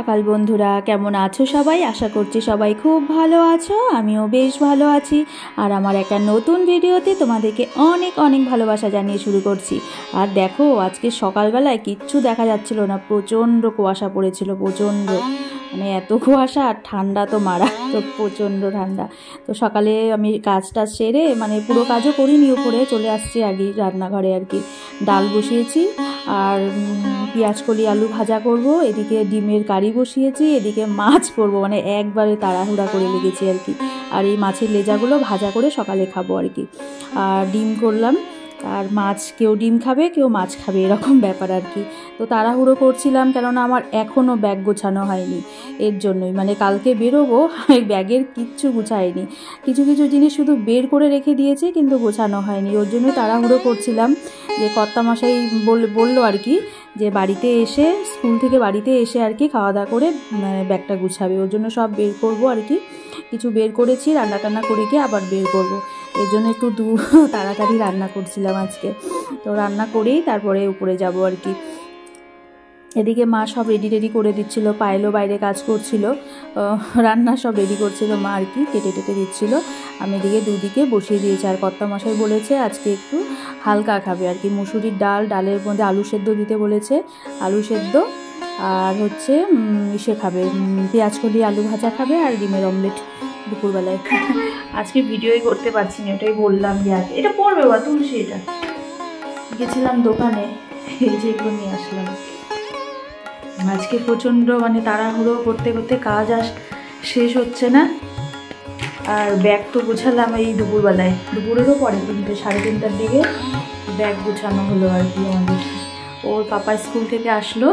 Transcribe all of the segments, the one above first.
সকাল বন্ধুরা, কেমন আছো সবাই? আশা করছি সবাই খুব ভালো আছো। আমিও বেশ ভালো আছি। আর আমার একটা নতুন ভিডিওতে তোমাদেরকে অনেক অনেক ভালোবাসা জানিয়ে শুরু করছি। আর দেখো, আজকে সকালবেলায় কিচ্ছু দেখা যাচ্ছিল না, প্রচণ্ড কুয়াশা পড়েছিল, প্রচণ্ড, মানে এত কুয়াশা। আর ঠান্ডা তো মারাত্মক, প্রচণ্ড ঠান্ডা। তো সকালে আমি কাজটা সেরে, মানে পুরো কাজও করিনি, উপরে চলে আসছি আগে রান্নাঘরে আর কি। ডাল বসিয়েছি আর পেঁয়াজকলি আলু ভাজা করব, এদিকে ডিমের কারি বসিয়েছি, এদিকে মাছ করব, মানে একবারে তাড়াহুড়া করে লেগেছি আর কি। আর এই মাছের লেজাগুলো ভাজা করে সকালে খাবো আর কি। আর ডিম করলাম, আর মাছ, কেউ ডিম খাবে কেউ মাছ খাবে, এরকম ব্যাপার আর কি। তো তাড়াহুড়ো করছিলাম, কেননা আমার এখনও ব্যাগ গোছানো হয়নি, এর জন্যই। মানে কালকে বেরোবো, ব্যাগের কিচ্ছু গুছাইনি, কিছু কিছু জিনিস শুধু বের করে রেখে দিয়েছি কিন্তু গোছানো হয়নি, ওর জন্যই তাড়াহুড়ো করছিলাম। যে কর্তামশাই বললো আর কি, যে বাড়িতে এসে, স্কুল থেকে বাড়িতে এসে আর কি খাওয়া দাওয়া করে ব্যাগটা গুছাবে, ওর জন্য সব বের করব আর কি। কিছু বের করেছি, রান্না টান্না করে গিয়ে আবার বের করব, এর জন্য একটু তাড়াতাড়ি রান্না করছিলাম আজকে। তো রান্না করেই তারপরে উপরে যাব আর কি। এদিকে মা সব রেডি করে দিচ্ছিল, পায়েলও বাইরে কাজ করছিল, রান্না সব রেডি করছিল মা আর কি, কেটে দিচ্ছিল। আমি এদিকে দুদিকে বসিয়ে দিয়েছি। আর কর্তামশাই বলেছে আজকে একটু হালকা খাবে আর কি, মুসুরির ডালের মধ্যে আলু সেদ্ধ দিতে বলেছে, আলু সেদ্ধ, আর হচ্ছে ইসে খাবে, পেঁয়াজকলি আলু ভাজা খাবে, আর ডিমের অমলেট দুপুরবেলায়। আজকে ভিডিওই করতে পারছি না, ওটাই বললাম যে আগে এটা পড়বে বা তুলসী। এটা গেছিলাম দোকানে, এই যে এগুলো নিয়ে আসলাম। আজকে প্রচণ্ড, মানে তাড়াহুড়ো করতে করতে কাজ শেষ হচ্ছে না। আর ব্যাগ তো গুছালাম এই দুপুরবেলায়, দুপুরেরও পরে 3:30টার দিকে ব্যাগ গুছানো হলো আর কি আমাদের। ওর পাপা স্কুল থেকে আসলো,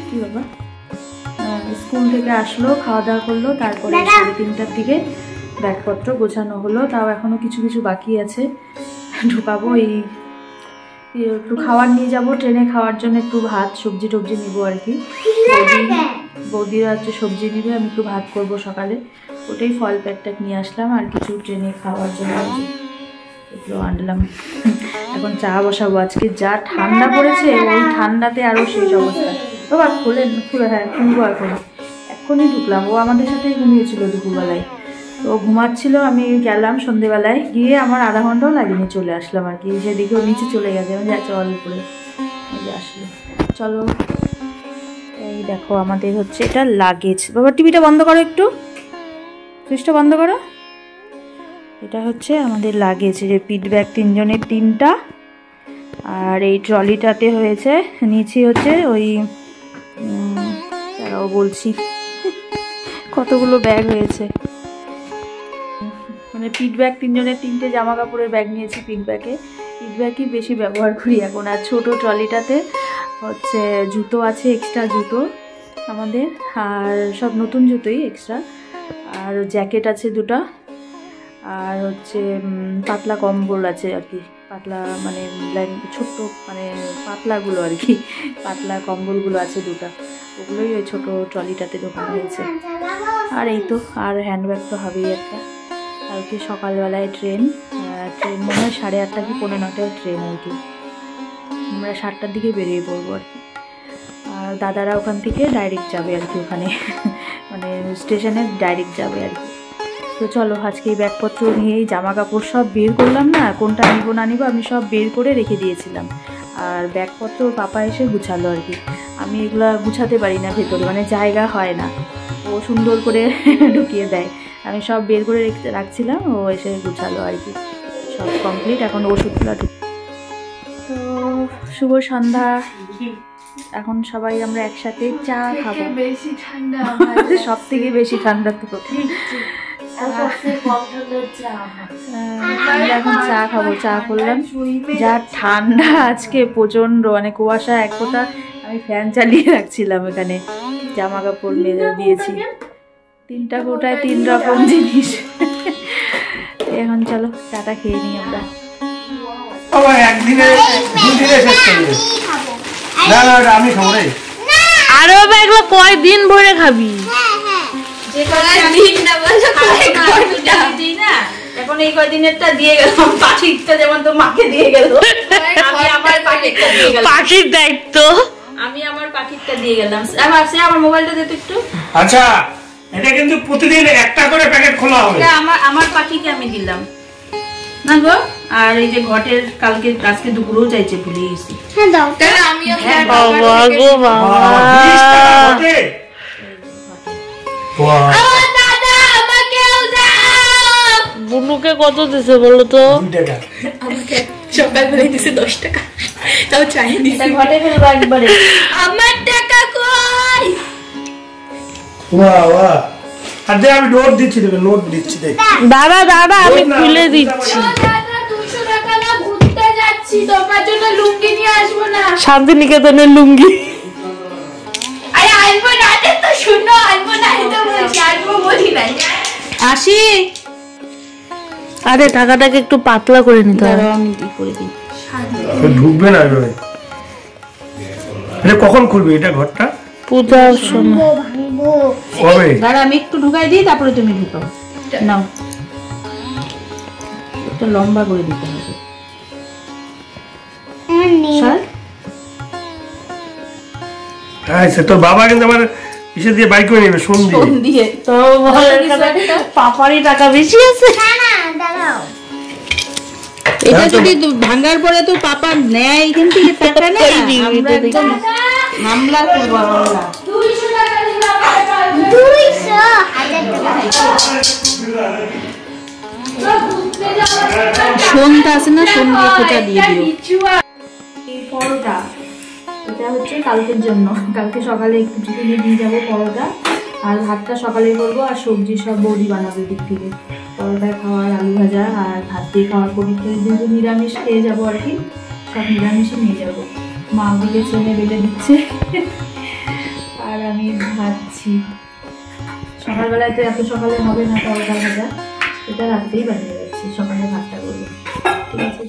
কি বাবা, স্কুল থেকে আসলো, খাওয়া দাওয়া করলো, তারপরে 3:30টার দিকে ব্যাগপত্র গোছানো হলো। তাও এখনও কিছু কিছু বাকি আছে, ঢুকাবো। এই একটু খাবার নিয়ে যাব ট্রেনে, খাওয়ার জন্য একটু ভাত সবজি টবজি নিবো আর কি। বৌদিরা হচ্ছে সবজি নিবে, আমি একটু ভাত করব সকালে, ওটাই ফল প্যাকটা নিয়ে আসলাম। আর কিছু ট্রেনে খাওয়ার জন্য এগুলো আনলাম। এখন চা বসাবো। আজকে যা ঠান্ডা পড়েছে, ওই ঠান্ডাতে আরও শেষ অবস্থা। বাবা খুলে, হ্যাঁ খুলবো এখন, এক্ষুনি ঢুকলাম। ও আমাদের সাথেই ঘুমিয়েছিল দুপুরবেলায়, তো ঘুমাচ্ছিল, আমি গেলাম সন্ধেবেলায়, গিয়ে আমার আধা ঘন্টাও লাগেনি, চলে আসলাম আর কি। সেদিকেও নিচে চলে গেছে, আমি যা চল উপরে আসলে চলো। এই দেখো আমাদের হচ্ছে এটা লাগেজ। বাবা টিভিটা বন্ধ করো, একটু সুইচটা বন্ধ করো। এটা হচ্ছে আমাদের লাগেজ, যে পিট ব্যাগ 3 জনের 3টা, আর এই ট্রলিটাতে হয়েছে, নিচে হচ্ছে ওই তারাও বলছি কতগুলো ব্যাগ হয়েছে। মানে পিট ব্যাগ 3 জনের 3টে জামা কাপড়ের ব্যাগ নিয়েছি পিট ব্যাগই বেশি ব্যবহার করি এখন। আর ছোটো ট্রলিটাতে হচ্ছে জুতো আছে, এক্সট্রা জুতো আমাদের, আর সব নতুন জুতোই এক্সট্রা, আর জ্যাকেট আছে 2টা, আর হচ্ছে পাতলা কম্বল আছে আর কি, পাতলা মানে ছোট্ট মানে পাতলাগুলো আর কি, পাতলা কম্বলগুলো আছে 2টা, ওগুলোই ওই ছোটো ট্রলিটাতে ঢোকানো হয়েছে। আর এই তো, আর হ্যান্ডব্যাগ তো হবেই একটা। কালকে সকালবেলায় ট্রেন মনে হয় 8:30 কি 9:45 ট্রেন আর কি। আমরা 7টার দিকে বেরিয়ে পড়বো আর কি। আর দাদারা ওখান থেকে ডাইরেক্ট যাবে আর কি, ওখানে মানে স্টেশনে ডাইরেক্ট যাবে আর কি। তো চলো, আজকে এই ব্যাগপত্র নিয়েই, জামা কাপড় সব বের করলাম না, কোনটা নিবো না নিবো আমি সব বের করে রেখে দিয়েছিলাম। আর ব্যাগপত্র পাপা এসে গুছালো আর কি। আমি এগুলা গুছাতে পারি না ভেতরে, মানে জায়গা হয় না, ও সুন্দর করে ঢুকিয়ে দেয়। আমি সব বের করে রাখছিলাম, ও এসে গুছালো আর কি। সব কমপ্লিট, এখন ওষুধগুলো। তো শুভ সন্ধ্যা। এখন সবাই আমরা একসাথে চা খাবো। সব থেকে বেশি ঠান্ডা তো এখন চা খাবো। চা করলাম, যা ঠান্ডা আজকে প্রচণ্ড, মানে কুয়াশা এক ফোঁটা। আমি ফ্যান চালিয়ে রাখছিলাম এখানে, জামা কাপড় মেলে দিয়েছি। 3টা কোটায় 3 রকম জিনিস। এখন চলো চাটা খেয়ে নিই আমরা। আরে বাবা, এগুলো কয়দিন ভরে খাবি? এখন এই কয়দিনেরটা দিয়ে গেলাম, পাখিরটা যেমন তো মাকে দিয়ে গেল, আমি আমার পাখির দায়িত্ব। আমি আমার পাখিরটা দিয়ে গেলাম। আবার সে আমার মোবাইলটা দে তো একটু। আচ্ছা এটা কিন্তু প্রতিদিন একটা করে প্যাকেট খোলা হবে। এটা আমার পাখিকে আমি দিলাম না গো। আর এই যে ঘটের কালকে আজকে দুপুরেও চাইছে, ভুলে গেছি। হ্যাঁ দাও তাহলে আমিও বাবা গো বাবা, 20 টাকা ঘটে। বাহ, দাদা আমাকেও দাও। বুনুকে কত দিছে বলো তো? 2 টাকা। আমাকে সকালবেলায় দিছে 10 টাকা, তাও চাই দিছে। এটা ঘটে ফেলবো একবারে। আমার টাকা কই? বাহ বাহ। আর দে আমি নোট দিচ্ছি, তোকে নোট দিচ্ছি দেখ। দাদা দাদা আমি খুলে দিচ্ছি। দাদা 200 টাকা না ঘুরতে যাচ্ছি, তোমার জন্য লুঙ্গি নিয়ে আসবো না। শান্তিনিকেতনের লুঙ্গি। আরে আনবো না, তো শুনো আনবো না, তো বলছি আনবো বলি নাই। আসি। আরে টাকাটাকে একটু পাতলা করে নিতে হবে। দাঁড়াও আমি কি করে দিই। ঢুকবে না এভাবে। এটা কখন খুলবে এটা ঘরটা? পূজার সময়। ভাঙবো। কবে? দাঁড়া আমি একটু ঢুকাই দিই, তারপরে তুমি ঢুকাও। নাও, একটা লম্বা করে দিতে হবে। সর। হ্যাঁ সে তোর বাবা কিন্তু আমার ইসে দিয়ে বাইক করে নেবে, সোন দিয়ে। ফোন দিয়ে। তো পাপারই টাকা বেশি আছে। না না দাঁড়াও। এটা যদি ভাঙার পরে তো পাপা নেয় এখান থেকে টাকা না, আমরা একদম মামলা করবো। মামলা 200 টাকা দিলে আমার টাকা 200 সোনটা আছে না, সোন দিয়ে খোঁচা দিয়ে দিও। এই পরোটা এটা হচ্ছে কালকের জন্য, কালকে সকালে একটু টিফিনে দিয়ে যাবো পরোটা। আর ভাতটা সকালে করবো, আর সবজি সব বৌদি বানাবে দিক থেকে। পরোটায় খাওয়ার, আলু ভাজা আর ভাত দিয়ে খাওয়ার, পরীক্ষায় যেহেতু নিরামিষ খেয়ে যাবো আর কি, সব নিরামিষই নিয়ে যাবো। মা ওদিকে ছেলে বেলে দিচ্ছে আর আমি ভাবছি সকালবেলায় তো এত সকালে হবে না পরোটা ভাজা, এটা রাত্রেই বানিয়ে যাচ্ছি, সকালে ভাতটা করবো। ঠিক আছে।